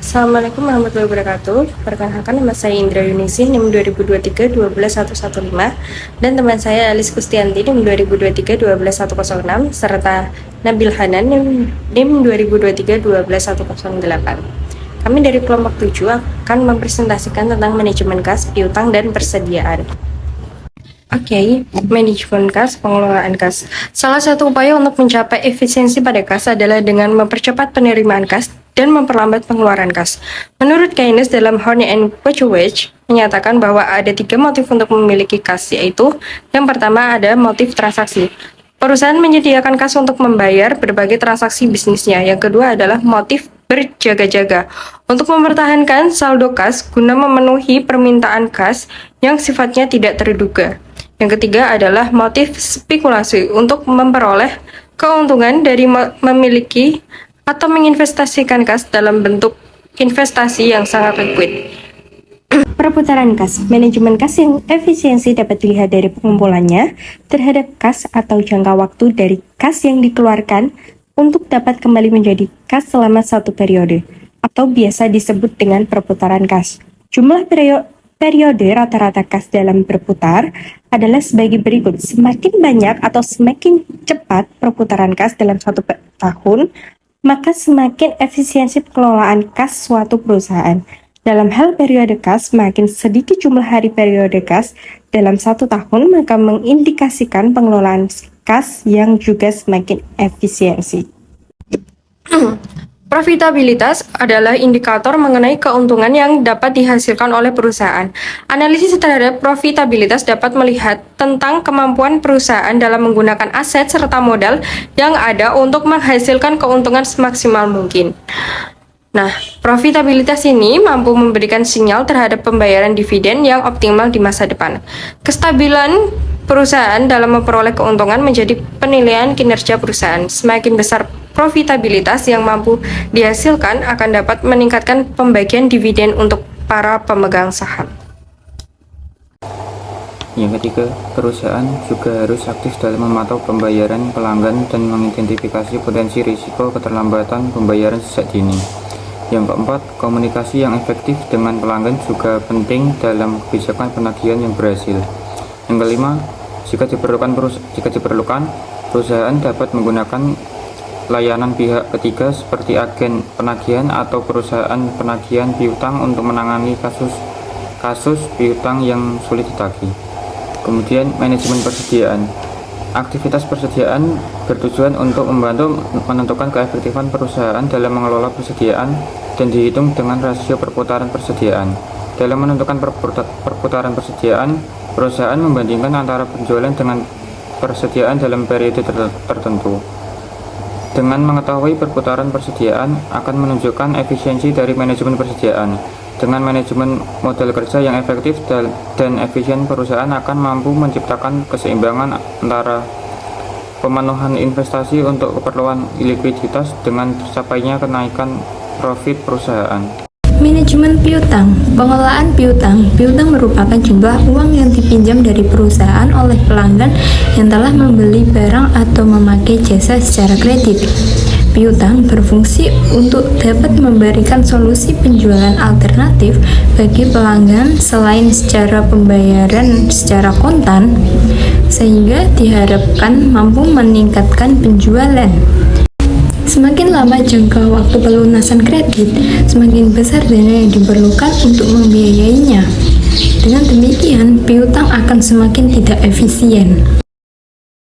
Assalamualaikum warahmatullahi wabarakatuh. Perkenalkan, nama saya Indra Yunisi, NIM 2023 12115, dan teman saya Alis Kustianti, NIM 2023 12106, serta Nabil Hanan, NIM 2023 12108. Kami dari kelompok 7 akan mempresentasikan tentang manajemen kas, piutang, dan persediaan. Oke, manajemen kas, pengelolaan kas. Salah satu upaya untuk mencapai efisiensi pada kas adalah dengan mempercepat penerimaan kas dan memperlambat pengeluaran kas. Menurut Keynes dalam Horne and Kochowicz menyatakan bahwa ada 3 motif untuk memiliki kas, yaitu yang pertama ada motif transaksi. Perusahaan menyediakan kas untuk membayar berbagai transaksi bisnisnya. Yang kedua adalah motif berjaga-jaga untuk mempertahankan saldo kas guna memenuhi permintaan kas yang sifatnya tidak terduga. Yang ketiga adalah motif spekulasi untuk memperoleh keuntungan dari memiliki atau menginvestasikan kas dalam bentuk investasi yang sangat liquid. Perputaran kas. Manajemen kas yang efisiensi dapat dilihat dari pengumpulannya terhadap kas atau jangka waktu dari kas yang dikeluarkan untuk dapat kembali menjadi kas selama satu periode, atau biasa disebut dengan perputaran kas. Jumlah periode rata-rata kas dalam berputar adalah sebagai berikut. Semakin banyak atau semakin cepat perputaran kas dalam satu tahun, maka semakin efisiensi pengelolaan kas suatu perusahaan. Dalam hal periode kas, semakin sedikit jumlah hari periode kas dalam satu tahun, maka mengindikasikan pengelolaan kas yang juga semakin efisiensi. Profitabilitas adalah indikator mengenai keuntungan yang dapat dihasilkan oleh perusahaan. Analisis terhadap profitabilitas dapat melihat tentang kemampuan perusahaan dalam menggunakan aset serta modal yang ada untuk menghasilkan keuntungan semaksimal mungkin. Nah, profitabilitas ini mampu memberikan sinyal terhadap pembayaran dividen yang optimal di masa depan. Kestabilan perusahaan dalam memperoleh keuntungan menjadi penilaian kinerja perusahaan. Semakin besar profitabilitas yang mampu dihasilkan akan dapat meningkatkan pembagian dividen untuk para pemegang saham. Yang ketiga, perusahaan juga harus aktif dalam memantau pembayaran pelanggan dan mengidentifikasi potensi risiko keterlambatan pembayaran sejak dini. Yang keempat, komunikasi yang efektif dengan pelanggan juga penting dalam kebijakan penagihan yang berhasil. Yang kelima, jika diperlukan, perusahaan dapat menggunakan layanan pihak ketiga seperti agen penagihan atau perusahaan penagihan piutang untuk menangani kasus piutang yang sulit ditagih. Kemudian, manajemen persediaan. Aktivitas persediaan bertujuan untuk membantu menentukan keefektifan perusahaan dalam mengelola persediaan dan dihitung dengan rasio perputaran persediaan. Dalam menentukan perputaran persediaan, perusahaan membandingkan antara penjualan dengan persediaan dalam periode tertentu. Dengan mengetahui perputaran persediaan akan menunjukkan efisiensi dari manajemen persediaan. Dengan manajemen modal kerja yang efektif dan efisien, perusahaan akan mampu menciptakan keseimbangan antara pemenuhan investasi untuk keperluan likuiditas dengan tercapainya kenaikan profit perusahaan. Manajemen piutang. Pengelolaan piutang. Piutang merupakan jumlah uang yang dipinjam dari perusahaan oleh pelanggan yang telah membeli barang atau memakai jasa secara kredit. Piutang berfungsi untuk dapat memberikan solusi penjualan alternatif bagi pelanggan selain secara pembayaran secara kontan, sehingga diharapkan mampu meningkatkan penjualan. Semakin lama jangka waktu pelunasan kredit, semakin besar dana yang diperlukan untuk membiayainya. Dengan demikian, piutang akan semakin tidak efisien.